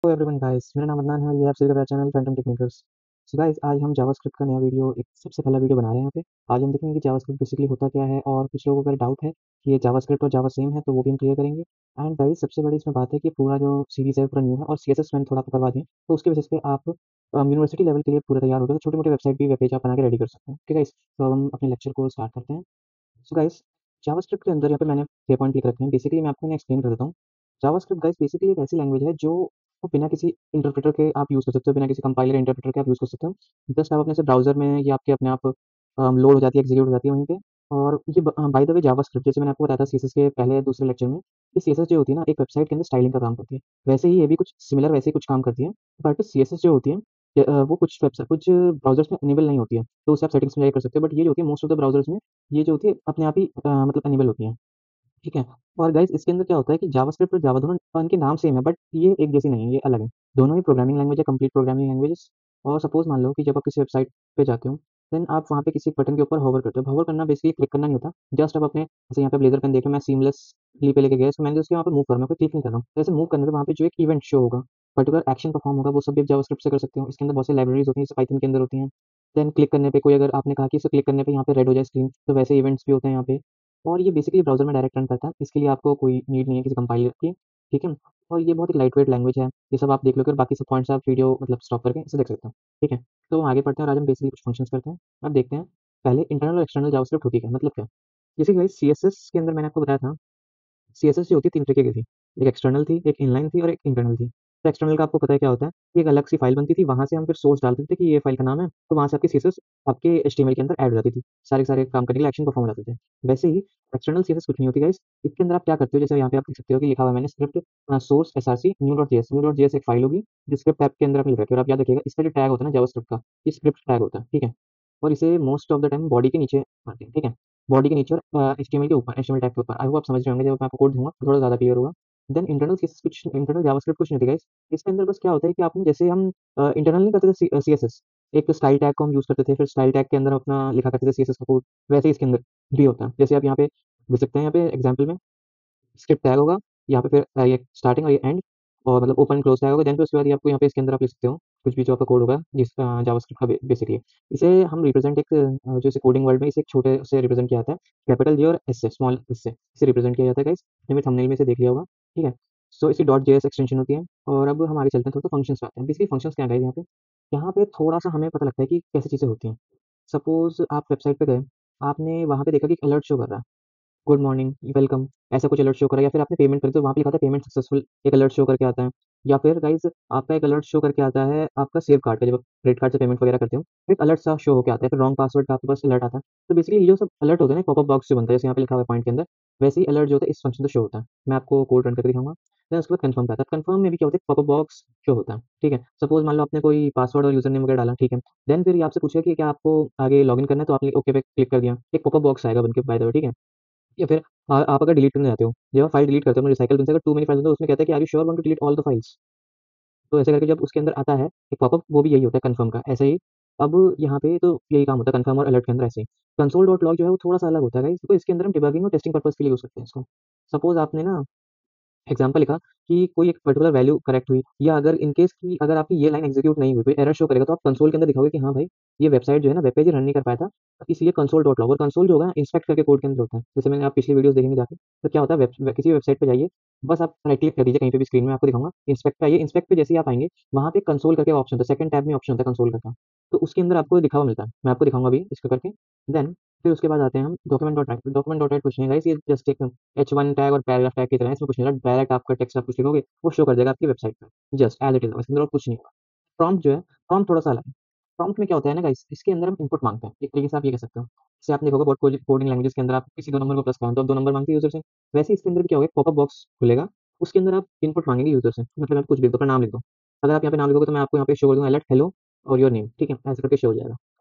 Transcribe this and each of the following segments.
Hello everyone guys, मेरा नाम अदनान है और ये आप सभी का मेरा channel Phantom technicals. So guys, आज हम जावास्क्रिप्ट का नया वीडियो एक सबसे पहला वीडियो बना रहे हैं यहाँ पे। आज हम देखेंगे कि जावास्क्रिप्ट बेसिकली होता क्या है, और कुछ लोगों को अगर डाउट है कि ये जावास्क्रिप्ट और जावा सेम है तो वो भी हम क्लियर करेंगे। एंड गाइस, सबसे बड़ी इसमें बात है कि पूरा जो सीरीज़ है पूरा न्यू है, और सीएसएस मैंने थोड़ा आपको करवा दिया, तो उसके बेसिस पे आप यूनिवर्सिटी लेवल के लिए पूरा तैयार हो गए तो छोटे-मोटे वेबसाइट भी, वेब पेज आप बना के रेडी कर सकते हैं। ओके गाइस, तो अब हम अपने लेक्चर को स्टार्ट करते हैं। सो गाइस, जावास्क्रिप्ट के अंदर यहाँ पे मैंने 6 पॉइंट लिख रखे हैं। बेसिकली मैं आपको इन्हें एक्सप्लेन कर देता हूँ। जावास्क्रिप्ट गाइस बेसिकली एक ऐसी लैंग्वेज है जो बिना किसी इंटरप्रेटर के आप यूज़ कर सकते हो, बिना किसी कंपाइलर इंटरप्रेटर के आप यूज़ कर सकते हो। जस्ट आप अपने से ब्राउज़र में ये आपके अपने आप लोड हो जाती है, एग्ज़ीक्यूट हो जाती है वहीं पे। और ये बाय द वे जावास्क्रिप्ट, जैसे मैंने आपको बताया था सीएसएस के पहले दूसरे लेक्चर में, ये सीएसएस जो होती है ना, एक वेबसाइट के अंदर स्टाइलिंग का काम करती है। वैसे ही ये भी कुछ सिमिलर वैसे ही कुछ काम करती है। बट सीएसएस जो होती है वो कुछ ब्राउज़र्स में इनेबल नहीं होती है, तो उसे आप सेटिंग्स में जाके कर सकते हो। बट ये जो होती है मोस्ट ऑफ द ब्राउज़र्स में ये जो होती है अपने आप ही मतलब इनेबल होती हैं। ठीक है? और गाइस इसके अंदर क्या होता है कि जावास्क्रिप्ट और जावा दोनों इनके नाम सेम है, बट ये एक जैसी नहीं है, ये अलग है। दोनों ही प्रोग्रामिंग लैंग्वेज है, कंप्लीट प्रोग्रामिंग लैंग्वेजेस। और सपोज़ मान लो कि जब आप किसी वेबसाइट पे जाते हो, देन आप वहाँ पे किसी बटन के ऊपर होवर करते हो। होवर करना बेसिकली क्लिक करना नहीं होता। जस्ट आप अपने जैसे यहाँ पे ब्लेज़र पेन देख लो, मैं सीमलेसली पे लेके गया, सो मैंने जस्ट वहाँ पे मूव करा, मैं कोई क्लिक नहीं कर रहा हूँ। तो ऐसे मूव करने पे वहाँ पे जो एक इवेंट शो होगा, पर्टिकुलर एक्शन परफॉर्म होगा, वो सब भी आप जावास्क्रिप्ट से कर सकते हो। इसके अंदर बहुत सी लाइब्रेरीज़ होती हैं, जैसे पाइथन के अंदर होती हैं। देन क्लिक करने पे कोई, अगर आपने कहा कि इसे क्लिक करने पे यहाँ पे रेड हो जाए स्क्रीन, तो वैसे इवेंट्स भी होते हैं यहाँ पे। और ये बेसिकली ब्राउज़र में डायरेक्ट रन करता है, इसके लिए आपको कोई नीड नहीं है किसी कंपाइलर की, ठीक है? और ये बहुत ही लाइट वेट लैंग्वेज है, ये सब आप देख लोगे और बाकी सब पॉइंट्स आप वीडियो मतलब स्टॉप करके इसे देख सकते हो, ठीक है? तो हम आगे बढ़ते हैं और आज हम बेसिकली कुछ फंक्शंस करते हैं। अब देखते हैं, पहले इंटरनल और एक्सटर्नल जावास्क्रिप्ट होती क्या है, मतलब क्या? जैसे कि गाइस सीएसएस के अंदर मैंने आपको बताया था, सीएसएस जो होती है 3 तरीके की थी। एक एक्सटर्नल थी, एक इनलाइन थी और एक इंटरनल थी। तो एक्सटर्नल का आपको पता है क्या होता है, कि एक अलग सी फाइल बनती थी, वहाँ से हम फिर सोर्स डालते थे कि ये फाइल का नाम है, तो वहाँ से आपकी सीएसएस आपके एचटीएमएल के अंदर ऐड हो जाती थी। सारे के सारे काम करने के लिए एक्शन परफॉर्म हो जाते थे। वैसे ही एक्सटर्नल सीएसएस कुछ नहीं होती गाइस, इसके अंदर आप क्या करते हो, जैसे यहाँ पे आप देख सकते हो कि लिखा हुआ है मैंने स्क्रिप्ट सोर्स एसआरसी न्यू.जेएस एक फाइल होगी, जो स्क्रिप्ट टैब के अंदर आपने लिख रखी है। और आप याद रखिएगा इसका जो टैग होता है ना जावास्क्रिप्ट का, ये स्क्रिप्ट टैग होता है, ठीक है? और इसे most of the time body के नीचे आते हैं, ठीक है? बॉडी के नीचे और एचटीएमएल के ऊपर, एचटीएमएल टैग के ऊपर। आई होप आप समझ रहे होंगे, जब मैं आपको कोड दूँगा तो थोड़ा ज़्यादा क्लियर होगा। देन इंटरनल केसेस कुछ, इंटरनल जावास्क्रिप्ट कुछ नहीं होती गाइस। इसके अंदर बस क्या होता है कि आपने जैसे हम इंटरनल नहीं करते थे सीएसएस, एक स्टाइल टैग को हम यूज़ करते थे, फिर स्टाइल टैग के अंदर अपना लिखा करते थे सीएसएस का कोड, वैसे ही इसके अंदर भी होता है। जैसे आप यहाँ पे देख सकते हैं, यहाँ पे एग्ज़ाम्पल में स्क्रिप्ट टैग होगा, यहाँ पे फिर ये स्टार्टिंग और ये एंड, और मतलब ओपन क्लोज़ टैग होगा। देन फिर उसके बाद ये आपको यहाँ पे इसके अंदर आप लिख सकते हो, कुछ भी जो आपका कोड होगा जिसका जावास्क्रिप्ट का बेसिकली। इसे हम रिप्रेज़ेंट एक जो इसे कोडिंग वर्ल्ड में इसे एक छोटे से रिप्रेज़ेंट किया जाता है, कैपिटल जी और एस से, स्मॉल एस से इसे रिप्रेज़ेंट किया जाता है गाइस। आपने थंबनेल में इसे देख लिया होगा, ठीक है? सो इसकी डॉट जेएस एक्सटेंशन होती है। और अब हम आगे चलते हैं, थोड़ा-सा फंक्शंस पे आते हैं। बेसिकली फंक्शंस क्या है गाइस यहाँ पे? यहाँ पे थोड़ा-सा हमें पता लगता है कि कैसी चीज़ें होती हैं। सपोज़ आप वेबसाइट पे गए, आपने वहाँ पे देखा कि एक अलर्ट शो कर रहा है। गुड मॉर्निंग, वेलकम, ऐसा कुछ अलर्ट शो करा, या फिर आपने पेमेंट करी तो वहाँ पे लिखा था पेमेंट सक्सेसफुल, एक अलर्ट शो करके आता है। या फिर गाइज़ आपका एक अलर्ट शो करके आता है आपका सेव कार्ड का, जब आप क्रेडिट कार्ड से पेमेंट वगैरह करते हो, तो एक अलर्ट सा शो होके आता है, फिर रॉन्ग पासवर्ड का आपके पास अलर्ट आता है। तो बेसिकली ये जो सब अलर्ट होते हैं ना, पॉपअप बॉक्स जो बनता है, जैसे यहाँ पे लिखा हुआ है पॉइंट के अंदर, वैसे ही अलर्ट जो होता है इस फंक्शन से शो होता है। मैं आपको कोड रन करके दिखाऊँगा। देन उसके बाद कन्फर्म पे आता है। कन्फर्म में भी क्या होता है, पॉपअप बॉक्स शो होता है, ठीक है? सपोज़ मान लो आपने कोई पासवर्ड और यूज़र नेम वगैरह डाला, ठीक है? देन फिर ये आपसे पूछेगा कि क्या आपको आगे लॉगिन करना है, तो आपने ओके पे क्लिक कर दिया। एक पॉपअप बॉक्स आएगा बन के बाय द वे, ठीक है? या फिर आप अगर डिलीट करना चाहते हो, जब आप फाइल डिलीट करते हो, रिसाइकल बिन से अगर टू मेनी फाइल्स होता है, उसमें कहता है कि are you sure want to delete all the files? तो ऐसे करके जब उसके अंदर आता है एक पॉपअप, वो भी यही होता है कन्फर्म का। ऐसे ही अब यहाँ पे तो यही काम होता है कन्फर्म और अलर्ट के अंदर ऐसे ही। कंसोल डॉट लॉग जो है वो थोड़ा-सा अलग होता है गाइस, तो इसके अंदर हम डिबगिंग और टेस्टिंग पर्पज़ के लिए यूज़ करते हैं इसको। सपोज़ आपने ना एग्ज़ाम्पल लिखा कि कोई एक पर्टिकुलर वैल्यू करेक्ट हुई, या अगर इन केस कि अगर आपकी ये लाइन एग्ज़ीक्यूट नहीं हुई, कोई एरर शो करेगा, तो आप कंसोल के अंदर दिखाओगे कि हाँ भाई, ये वेबसाइट जो है ना, वेब पेज रन नहीं कर पाया था, तो इसलिए कंसोल डॉट लॉग। और कंसोल जो होगा इंस्पेक्ट करके कोड के अंदर होता है। जैसे मैंने आप पिछली वीडियोज़ देखेंगे जाके, तो क्या होता है किसी वेबसाइट पे जाइए, बस आप राइट क्लिक कर दीजिए कहीं पे भी स्क्रीन में, आपको दिखाऊँगा, इंस्पेक्ट पे आइए, इंस्पेक्ट पे जैसे ही आप आएँगे, वहाँ पे कंसोल करके ऑप्शन होता है, सेकंड टैब में ऑप्शन होता है कंसोल का। तो उसके अंदर आपको लिखा हुआ मिलता है। मैं आपको दिखाऊँगा अभी इसको करके। देन फिर उसके बाद आते हैं हम डॉक्यूमेंट डॉट राइट कुछ नहीं है गाइस, ये जस्ट एक H1 टैग और पैराग्राफ टैग की तरह है, इसमें कुछ नहीं होता, डायरेक्ट आपका टेक्स्ट आप कुछ लिखोगे, वो शो कर देगा आपकी वेबसाइट पे, जस्ट एज़ इट इज़, इसके अंदर और कुछ नहीं होगा। प्रॉम्प्ट जो है, प्रॉम्प्ट थोड़ा-सा अलग है। प्रॉम्प्ट में क्या होता है ना गाइस, इसके अंदर हम इनपुट माँगते हैं, एक तरीके से आप ये कह सकते हो। जैसे आपने देखा होगा बहुत कोडिंग लैंग्वेजेज़ के अंदर आप किसी 2 नंबर को प्रेस कराएँ, तो आप 2 नंबर माँगते हैं यूज़र से। वैसे ही इसके अंदर भी क्या होगा, एक पॉपअप बॉक्स खुलेगा, उसके अंदर आप इनपुट माँगेंगे यूज़र से, मतलब आप कुछ भी लिख दो, अपना नाम लिख दो। अगर आप यहाँ पे नाम लिखोगे तो मैं आपको यहाँ पे शो कर दूँगा अलर्ट हेलो और योर नेम, ठीक है? ऐसे करके शो हो जाएगा।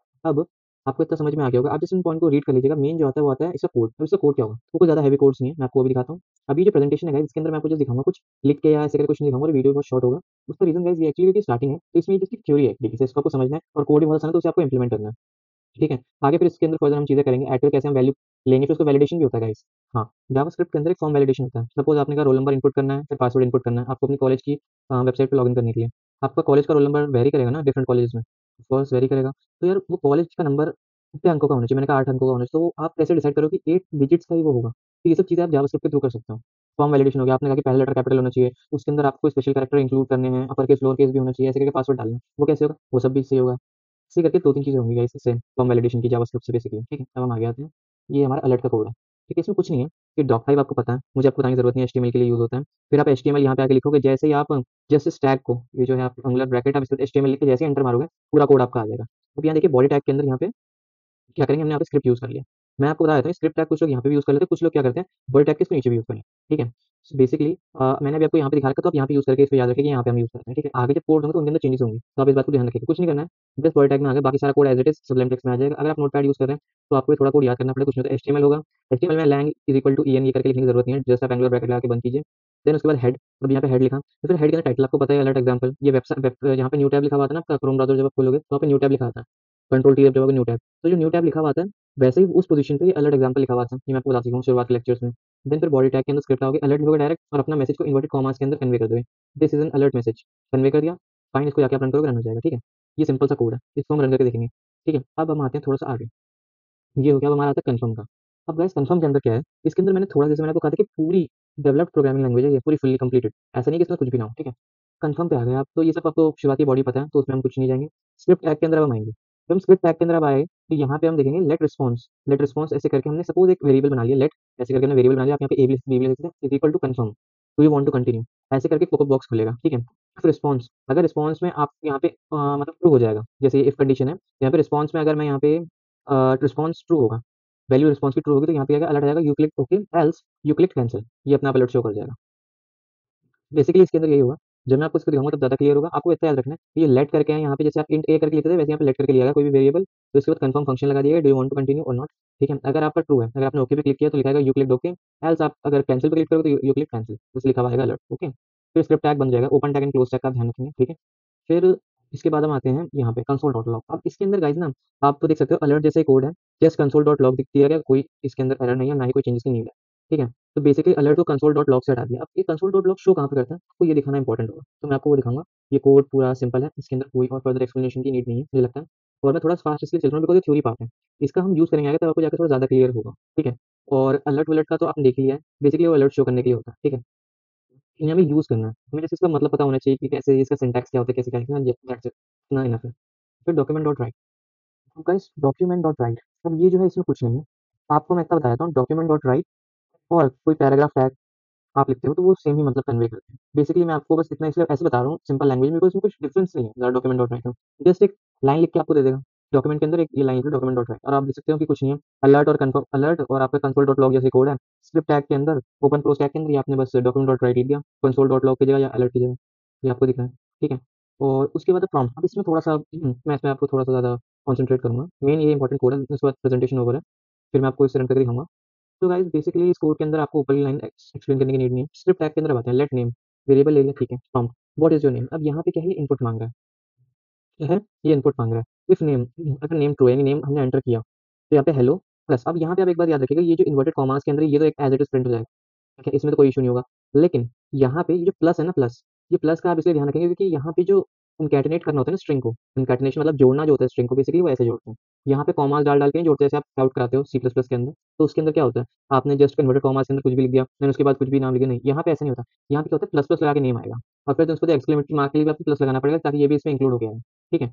अब आपको इतना समझ में आ गया होगा, आप जिस इन पॉइंट को रीड कर लीजिएगा, मेन जो आता है वो आता है इसका कोड। अब इसका कोड क्या होगा? वो कोई ज़्यादा हेवी कोड्स नहीं है, मैं आपको वो भी दिखाता हूँ। अभी जो प्रेजेंटेशन है गाइस, इसके अंदर मैं आपको जस्ट दिखाऊँगा, कुछ लिख के या ऐसे करके कुछ नहीं दिखाऊँगा, और वीडियो बहुत शॉर्ट होगा। उसका रीज़न गाइस ये एक्चुअली क्योंकि स्टार्टिंग है, तो इसमें जस्ट एक थ्योरी है एक तरीके से, इसको आपको समझना है, और कोड भी बहुत आसान है, तो उसे आपको इम्प्लीमेंट करना है। ठीक है? आगे फिर इसके अंदर फर्दर हम चीज़ें करेंगे, ऐड करके कैसे हम वैल्यू लेंगे, फिर उसका वैलिडेशन भी होता है गाइस। हाँ, जावास्क्रिप्ट के अंदर एक फॉर्म वैलिडेशन होता है। सपोज़ आपने कहा रोल नंबर इनपुट करना है, फिर पासवर्ड इनपुट करना है, आपको अपनी कॉलेज की वेबसाइट पे लॉगिन करने के लिए। आपका कॉलेज का रोल नंबर वेरी करेगा ना डिफरेंट कॉलेजेस में, ऑफ कोर्स वेरी करेगा। तो यार वो कॉलेज का नंबर कितने अंकों का होना चाहिए? मैंने कहा 8 अंकों का होना चाहिए, तो आप कैसे डिसाइड करोगे कि 8 डिजिट्स का ही वो होगा? तो ये सब चीज़ें आप जावास्क्रिप्ट के थ्रू कर सकते हो। फॉर्म वैलिडेशन हो गया, आपने कहा कि पहला लेटर कैपिटल होना चाहिए, उसके अंदर आपको स्पेशल कैरेक्टर इंक्लूड करने हैं, अपर केस, लोअर केस भी होना चाहिए, ऐसे करके पासवर्ड डालना है। वो कैसे होगा? वो सब भी सही होगा। इसी करके 2-3 चीज़ें होंगी गाइस इससे फॉर्म वैलिडेशन की जावास्क्रिप्ट से बेसिकली, ठीक है? अब हम आगे आते हैं। ये हमारा अलर्ट का कोड है, ठीक है? इसमें कुछ नहीं है, ये डॉक टाइप आपको पता है, मुझे आपको बताने की ज़रूरत नहीं है, एचटीएमएल के लिए यूज़ होता है। फिर आप एचटीएमएल यहाँ पे आके लिखोगे, जैसे ही आप जस्ट इस टैग को, ये जो है आप एंगुलर ब्रैकेट आप इसमें एचटीएमएल लिख के जैसे ही एंटर मारोगे, पूरा कोड आपका आ जाएगा। अब यहाँ देखिए बॉडी टैग के अंदर यहाँ पे क्या करेंगे, हमने यहाँ पे स्क्रिप्ट यूज़ कर लिया। मैं आपको बता देता हूँ स्क्रिप्ट टैग कुछ लोग यहाँ पे भी यूज़ कर लेते हैं, कुछ लोग क्या करते हैं बॉडी टैग के इसको नीचे भी यूज़ कर लेते हैं, ठीक है? सो बेसिकली मैंने अभी आपको यहाँ पे दिखा रखा है, तो आप यहाँ पे यूज़ करके इसको याद रखिए कि यहाँ पे हम यूज़ करते हैं, ठीक है? आगे जब कोड होंगे तो उनके अंदर चेंजेस होंगे, तो आप इस बात को ध्यान रखिएगा। कुछ नहीं करना है, जस्ट बॉडी टैग में आ गए, बाकी सारा code as it is सबलाइन text में आ जाएगा। अगर आप नोटपैड यूज़ कर रहे हैं, तो आपको ये थोड़ा कोड याद करना पड़ेगा, कुछ नहीं होता एचटीएमएल होगा, एचटीएमएल में lang is equal to en ये करके लिखने की ज़रूरत नहीं है, जस्ट आप एंगुलर ब्रैकेट लगा के बंद कीजिए। देन उसके बाद हेड, अब यहाँ पे हेड लिखा, तो फिर हेड के अंदर टाइटल आपको पता है अलर्ट एग्जाम्पल, ये जहाँ पे न्यू टैब लिखा हुआ था ना आपका क्रोम ब्राउज़र जब आप खोलोगे, तो वहाँ पे न्यू टैब लिखा आता है, कंट्रोल टी दबाओगे न्यू टैब, तो जो न्यू टैब लिखा हुआ आता है, वैसे ही उस पोज़ीशन पे ये अलर्ट एग्जाम्पल लिखा हुआ था, ये मैं आपको बता चुका हूँ शुरुआत के लेक्चर्स में। देन फिर बॉडी टैग के अंदर स्क्रिप्ट आओगे, अलर्ट लिखोगे डायरेक्ट और अपना मैसेज को इन्वर्टेड कॉमास के अंदर कन्वे कर दोगे। This is an alert message, convey कर दिया, फाइन इसको जाके आप रन करोगे, रन हो जाएगा, ठीक है? ये सिंपल सा कोड है, इसको हम रन करके देखेंगे, ठीक है? अब हम आते हैं थोड़ा-सा आगे, ये हो गया अब हमारा आता है कन्फर्म का। अब गाइस कन्फर्म के अंदर क्या है, इसके अंदर मैंने थोड़ा जैसे मैंने आपको कहा था कि पूरी डेवलप्ड प्रोग्रामिंग लैंग्वेज है ये, पूरी फुल्ली कंप्लीटेड, ऐसा नहीं है कि इसमें कुछ भी ना हो, ठीक है? कन्फर्म पे आ गए आप, तो ये सब आपको शुरुआती बॉडी पता है, तो उसमें हम कुछ नहीं जाएँगे। स्क्रिप्ट टैग के अंदर अब हम आएँगे। जब हम स्क्रिप्ट टैग के अंदर अब आए, तो यहाँ पे हम देखेंगे लेट रिस्पॉन्स ऐसे करके हमने सपोज़ एक वेरिएबल बना लिया लेट, ऐसे करके हमने वेरिएबल बना लिया, आप यहाँ पे बी भी लिख सकते हैं, is equal to confirm, do you want to continue? ऐसे करके पॉपअप बॉक्स खुलेगा, ठीक है? फिर रिस्पॉन्स, अगर रिस्पॉन्स में आप यहाँ पे मतलब ट्रू हो जाएगा, जैसे इफ कंडीशन है, यहाँ पे रिस्पॉन्स में अगर मैं यहाँ पे रिस्पॉन्स ट्रू होगा, वैल्यू रिस्पॉन्स की ट्रू होगी, तो यहाँ पे आएगा अलर्ट आएगा, you click okay else you click cancel, ये अपने आप अलर्ट शो कर जाएगा। बेसिकली इसके अंदर यही होगा, जब मैं आपको इसको दिखाऊँगा तब ज़्यादा क्लियर होगा। आपको इतना याद रखना है, ये लेट करके है यहाँ पे, जैसे आप इंट ए करके लिखते थे वैसे यहाँ पे लेट करके लिया गया कोई भी वेरिएबल, तो इसके बाद कन्फर्म फंक्शन लगा दिया, do you want to continue और नॉट, ठीक है? अगर आपका ट्रू है, अगर आपने ओके पे क्लिक किया तो लिखा आएगा यू क्लिक्ड ओके, एल्स आप अगर कैंसल पे क्लिक करोगे तो यू क्लिक कैंसल, बस लिखा हुआ आएगा अलर्ट, ओके? फिर स्क्रिप्ट टैग बन जाएगा, open tag and close tag का ध्यान रखेंगे, ठीक है? फिर इसके बाद हम आते हैं यहाँ पे कंसोल डॉट लॉग। अब इसके अंदर गाइस ना आप तो देख सकते हो अलर्ट जैसे कोड है, जस्ट कंसोल डॉट लॉग दिख दिया गया, कोई इसके अंदर एरर नहीं है, ना ही कोई चेंजेस की नीड है, ठीक है? तो बेसिकली अलर्ट को कंसोल डॉट लॉग से हटा दिया। अब ये कंसोल डॉट लॉग शो कहाँ पे करता है? आपको ये दिखाना इंपॉर्टेंट होगा, तो मैं आपको वो दिखाऊँगा। ये कोड पूरा सिंपल है, इसके अंदर कोई और फर्दर एक्सप्लेनेशन की नीड नहीं है, मुझे लगता है। और मैं थोड़ा फास्ट इसलिए चल रहा हूँ बिकॉज़ ये थ्योरी पार्ट है। इसका हम यूज़ करेंगे आगे, तब आपको जाके थोड़ा ज़्यादा क्लियर होगा, ठीक है? और अलर्ट-वलर्ट का तो आपने देख ही लिया है, बेसिकली वो अलर्ट शो करने के लिए होता है, ठीक है? इन्हें हमें यूज़ करना है, हमें जैसे इसका मतलब पता होना चाहिए कि कैसे इसका सिंटैक्स क्या होता है, कैसे क्या लिखना है, दैट्स इट, इतना इनफ है। फिर डॉक्यूमेंट डॉट राइट, तो गाइस डॉक्यूमेंट डॉट राइट, अब ये जो है इसमें कुछ नहीं है। आपको मैं इतना बता देता हूँ, डॉक्यूमेंट डॉट राइट और कोई पैराग्राफ टैग आप लिखते हो तो वो सेम ही मतलब कन्वे करते हैं। बेसिकली मैं आपको बस इतना इसलिए ऐसे बता रहा हूँ सिंपल लैंग्वेज में, बिकॉज़ इसमें कुछ डिफरेंस नहीं है ज़्यादा डॉक्यूमेंट डॉट राइट में। जस्ट एक लाइन लिख के आपको दे देगा। डॉक्यूमेंट के अंदर एक ये लाइन लिखो डॉक्यूमेंट डॉट राइट, और आप देख सकते हो कि कुछ नहीं है। अलर्ट और कन्फर्म, अलर्ट और आपका कंसोल डॉट लॉग जैसे कोड है। स्क्रिप्ट टैग के अंदर, ओपन क्लोज़ टैग के अंदर ये आपने बस डॉक्यूमेंट डॉट राइट लिख दिया, कंसोल डॉट लॉग की जगह या अलर्ट की जगह, ये आपको दिख रहा है, ठीक है? और उसके बाद प्रॉम्प्ट, अब इसमें थोड़ा-सा मैं इसमें आपको थोड़ा-सा ज़्यादा कॉन्संट्रेट करूँगा। मेन ये इंपॉर्टेंट कोड है, उसके बाद प्रेजेंटेशन ओवर है। फिर मैं आपको इसे रन करके दिखाऊँगा। तो गाइस बेसिकली इस कोड के अंदर आपको ऊपर की लाइन एक्सप्लेन करने की नीड नहीं है। स्क्रिप्ट टैग के अंदर बात है, लेट नेम, वेरिएबल ले लिया, ठीक है, prompt, what is your name? अब यहाँ पे क्या है, ये इनपुट माँग रहा है, क्या है? ये इनपुट माँग रहा है। इफ नेम, अगर नेम ट्रू है, यानी नेम हमने एंटर किया, तो यहाँ पे हेलो प्लस, अब यहाँ पे आप एक बात याद रखिएगा, ये जो इन्वर्टेड कॉमास के अंदर है, ये तो एक एज़ इट इज़ प्रिंट हो जाएगा, ठीक है? इसमें तो कोई इश्यू नहीं होगा। लेकिन यहाँ पे ये जो प्लस है ना प्लस, ये प्लस का आप इसलिए ध्यान रखेंगे क्योंकि यहाँ पे जो कॉन्कैटिनेट करना होता है ना स्ट्रिंग को, कॉन्कैटिनेशन मतलब जोड़ना जो होता है स्ट्रिंग को, बेसिकली वो ऐसे जोड़ते हैं। यहाँ पे कॉमास डाल-डाल के नहीं जोड़ते, जैसे आप टाइप कराते हो सी प्लस प्लस के अंदर, तो उसके अंदर क्या होता है, आपने जस्ट इन्वर्टेड कॉमास के अंदर कुछ भी लिख दिया, देन उसके बाद कुछ भी नाम लिख दिया, नहीं, यहाँ पे ऐसा नहीं होता। यहाँ पे क्या होता है, प्लस प्लस लगा के नेम आएगा, और फिर उसके बाद एक्सक्लेमेटरी मार्क के लिए भी आपको प्लस लगाना पड़ेगा ताकि ये भी इसमें इंक्लूड हो गया है, ठीक है?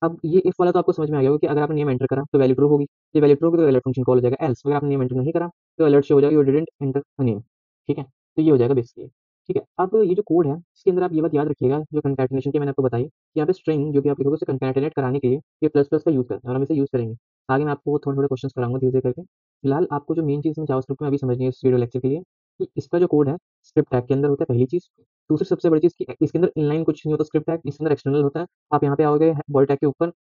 अब ये इफ वाला तो आपको समझ में आ गया होगा कि अगर आपने नेम एंटर करा तो वैल्यू ट्रू होगी, ये वैल्यू ट्रू होगी तो अलर्ट फंक्शन कॉल हो जाएगा, एल्स अगर आपने नेम एंटर नहीं करा तो अलर्ट शो हो जाएगा you didn't enter a name, ठीक है? तो ये हो जाएगा बेसिकली, ठीक है? अब ये जो कोड है इसके अंदर आप ये बात याद रखिएगा, जो कंकैटिनेशन की मैंने आपको बताई, यहाँ पे स्ट्रिंग जो भी आप लिखोगे उसे कंकैटिनेट कराने के लिए ये प्लस प्लस का यूज़ करते हैं और हम इसे यूज़ करेंगे। आगे मैं आपको थोड़े-थोड़े क्वेश्चंस कराऊँगा धीरे-धीरे करके। फिलहाल आपको जो मेन चीज़ में जावास्क्रिप्ट में अभी समझनी है इस वीडियो लेक्चर के लिए, कि इसका जो कोड है स्क्रिप्ट टैग के अंदर होता है पहली चीज़। दूसरी सबसे बड़ी चीज़ कि इसके अंदर इनलाइन कुछ नहीं होता स्क्रिप्ट टैग, इसके अंदर एक्सटर्नल होता है। आप यहाँ पे आओगे बॉडी टैग के ऊपर,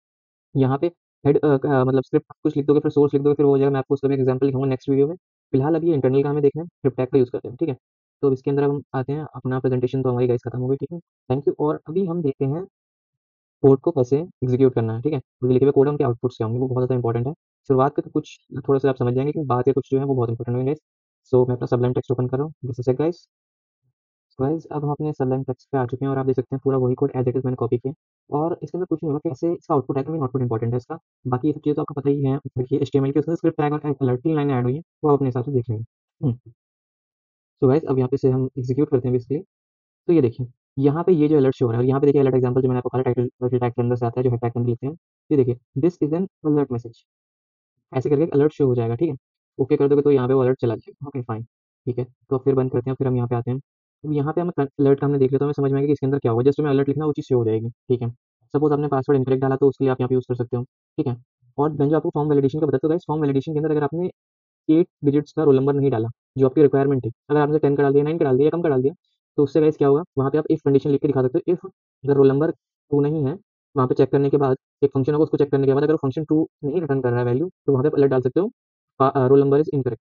यहाँ पे हेड मतलब स्क्रिप्ट कुछ लिख दोगे, फिर सोर्स लिख दोगे, फिर वो हो जाएगा। मैं आपको उसका भी एग्ज़ाम्पल दिखाऊँगा नेक्स्ट वीडियो में। फिलहाल अभी इंटरनल का हमें देखना है, स्क्रिप्ट टैग का यूज़ करते हैं, ठीक है? तो अब इसके अंदर हम आते हैं, अपना प्रेज़ेंटेशन तो हमारी गाइस खत्म हो गई, ठीक है? थैंक यू, और अभी हम देखते हैं कोड को कैसे एग्ज़ीक्यूट करना है, ठीक है? जो लिखे हुए कोड है उनके आउटपुट्स क्या होंगे, वो बहुत ज़्यादा इंपॉर्टेंट है। शुरुआत के तो कुछ थोड़ा-सा आप समझ जाएँगे, लेकिन बाद के कुछ जो है वो बहुत इंपॉर्टेंट होंगे गाइस। सो मैं अपना सबलाइन टेक्स्ट ओपन कर रहा हूँ, this is it guys. Guys अब हम अपने सबलाइन टेक्स्ट पे आ चुके हैं और आप देख सकते हैं पूरा वही कोड एज इट इज मैंने कॉपी किया। और इसके अंदर कुछ नहीं होगा, कैसे इसका आउटपुट है, मेन आउटपुट इंपॉर्टेंट है इसका। बाकी ये सब चीज़ें तो आपको पता ही है, देखिए एचटीएमएल की उसमें स्क्रिप्ट टैग और अलर्ट 3 लाइनें ऐड हुई हैं, वो आप अपने हिसाब से देख लेंगे। सो गाइस अब यहाँ पे से हम एग्जीक्यूट करते हैं बेसिकली। तो ये देखिए, यहाँ पे ये जो अलर्ट शो हो रहा है, और यहाँ पे देखिए अलर्ट एग्जांपल जो मैंने आपको कहा टाइटल टैग के अंदर से आता है, जो हेड टैग के अंदर लिखते हैं। ये देखिए, this is an alert message, ऐसे करके अलर्ट शो हो जाएगा, ठीक है। ओके कर दोगे तो यहाँ पे वो अलर्ट चला जाएगा, ओके फाइन। ठीक है, तो फिर बंद करते हैं, फिर हम यहाँ पे आते हैं। अब यहाँ पे हम अलर्ट का हमने देख लिया, तो हमें समझ में आएगा कि इसके अंदर क्या होगा, जस्ट हमें अलर्ट लिखना, वो चीज़ शो हो जाएगी, ठीक है। सपोज आपने पासवर्ड इनकरेक्ट डाला तो उसके लिए आप यहाँ पे यूज़ कर सकते हो, ठीक है। और देन जो आपको फॉर्म वैलिडेशन का बताया, तो गाइस फॉर्म वैलिडेशन के अंदर अगर आपने 8 डिजिट्स का रोल नंबर नहीं डाला, जो आपकी रिक्वायरमेंट थी, अगर आपने 10 का डाल दिया, 9 का डाल दिया या कम का डाल दिया, तो उससे गाइस क्या होगा, वहाँ पे आप इफ कंडीशन लिख के दिखा सकते हो। इफ अगर रोल नंबर ट्रू नहीं है, वहाँ पे चेक करने के बाद एक फंक्शन होगा, उसको चेक करने के बाद अगर वो फंक्शन ट्रू नहीं रिटर्न कर रहा है वैल्यू, तो वहाँ पे अलर्ट डाल सकते हो, रोल नंबर इज इनकरेक्ट,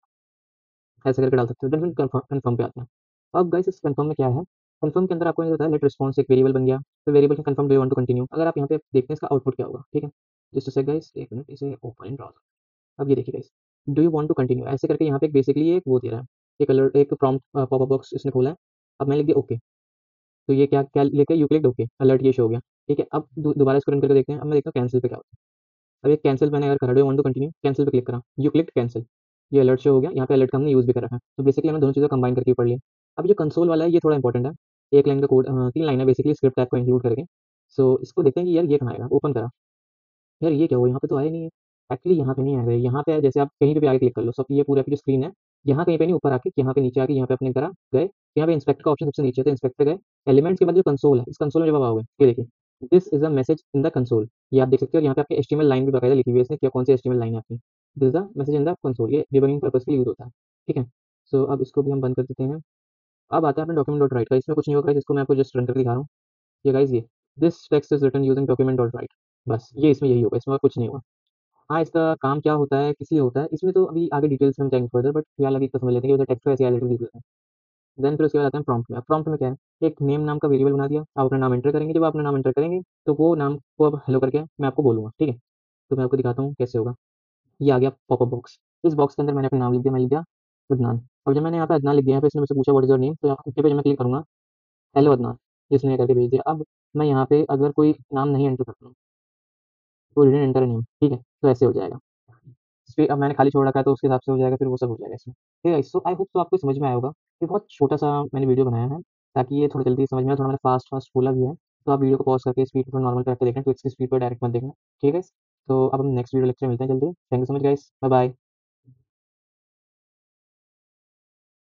ऐसे करके डाल सकते हो। देन फिर कन्फर्म पे आते हैं। अब गाइस इस कन्फर्म में क्या है, कन्फर्म के अंदर आपको ये होता है लेट रिस्पॉन्स एक वेरिएबल बन गया, तो वेरिएबल में confirm do you want to continue. अगर आप यहाँ पे देखते हैं इसका आउटपुट क्या होगा, ठीक है। जस्ट अ सेक गाइस, एक मिनट इसे ओपन इन ब्राउज़र। अब ये देखिए guys, do you want to continue ऐसे करके यहाँ पे बेसिकली एक वो दे रहा है, एक अलर्ट, एक प्रॉम्प्ट पॉपअप बॉक्स इसने खोला है। अब मैंने लिख दिया ओके, तो ये क्या क्या लेके यू क्लिक्ड ओके, अलर्ट ये शो हो गया, ठीक है। अब दोबारा इसको रन करके देखते हैं। अब मैं देखता हूँ कैंसिल पे क्या होता है। अब ये कैंसिल मैंने अगर करा, do you want to continue, cancel पे क्लिक करा, यू क्लिक्ड कैंसिल, ये अलर्ट शो हो गया। यहाँ पे अलर्ट का हमने यूज़ भी कर रखा है, तो बेसिकली हमने दोनों चीज़ें कंबाइन करके पढ़ लिया। अब जो कंसोल वाला है ये थोड़ा इंपॉर्टेंट है, एक लाइन का कोड, 3 लाइन है बेसिकली स्क्रिप्ट टैग को इंक्लूड करके। सो इसको देखते हैं कि यार ये कहाँ आएगा, ओपन करा, यार ये क्या हुआ, यहाँ पे तो आया नहीं है। एक्चुअली यहाँ पे नहीं आएगा, यहाँ पे जैसे आप कहीं पे भी आगे क्लिक कर लो, सब ये पूरी आपकी जो स्क्रीन है, यहाँ कहीं पे नहीं, ऊपर आके यहाँ पे नीचे आके यहाँ पे अपने करा गए, यहाँ पे इंस्पेक्ट का ऑप्शन सबसे नीचे है, तो इंस्पेक्ट पे गए। एलिमेंट्स के बाद जो कंसोल है, इस कंसोल में जब आप आओगे, ये देखिए, this is a message in the console, ये आप देख सकते हो। और यहाँ पे आपके एचटीएमएल लाइन भी बकायदा लिखी हुई है इसने, क्या कौन सी एचटीएमएल लाइन है आपकी, this is the message in the console, ये डिबगिंग पर्पस के लिए यूज होता है, ठीक है। सो अब इसको भी हम बंद कर देते हैं। अब आता है अपने डॉक्यूमेंट डॉट राइट का, इसमें कुछ नहीं होगा, इसको मैं आपको जस्ट रन करके दिखा रहा हूँ। ये गाइस, ये this text is written using document dot write, बस ये इसमें यही होगा, इसमें और कुछ नहीं होगा। हाँ, इसका काम क्या होता है, किस लिए होता है, इसमें तो अभी आगे डिटेल्स में हम जाएँगे फर्दर, बट फिलहाल अभी इतना समझ लेते हैं कि उधर टेक्स्ट को ऐसे एडिट लिख देते हैं। देन फिर उसके बाद आते हैं प्रॉम्प्ट में। अब प्रॉम्प्ट में क्या है, एक नेम नाम का वेरिएबल बना दिया, आप अपना नाम एंटर करेंगे, जब आप अपना नाम एंटर करेंगे, तो वो नाम को अब हेलो करके मैं आपको बोलूँगा, ठीक है। तो मैं आपको दिखाता हूँ कैसे होगा। ये आ गया पॉपअप बॉक्स, इस बॉक्स के अंदर मैंने अपना नाम लिख दिया, मैं लिख दिया अदनान। अब जब मैंने यहाँ पे अदनान लिख दिया, यहाँ पे इसने मुझसे पूछा व्हाट इज़ योर नेम, तो यहाँ पे जब मैं क्लिक करूँगा, हेलो अदनान, इसने ये करके भेज दिया। अब मैं यहाँ पे अगर कोई नाम नहीं एंटर करता हूँ, तो डिडन्ट एंटर नेम, ठीक है, तो ऐसे हो जाएगा। फिर अब मैंने खाली छोड़ रखा है, तो उसके हिसाब से हो जाएगा, फिर वो सब हो जाएगा इसमें। ठीक है, सो आई होप तो आपको समझ में आया होगा। ये बहुत छोटा-सा मैंने वीडियो बनाया है, ताकि ये थोड़ा जल्दी समझ में आए, थोड़ा मैंने फ़ास्ट-फ़ास्ट बोला भी है। तो आप वीडियो को पॉज़ करके स्पीड थोड़ा नॉर्मल करके देखना, क्विक सी स्पीड पे डायरेक्ट मत देखना। ठीक है गाइस? तो अब हम नेक्स्ट वीडियो लेक्चर मिलते हैं जल्दी। Thank you so much guys, bye bye.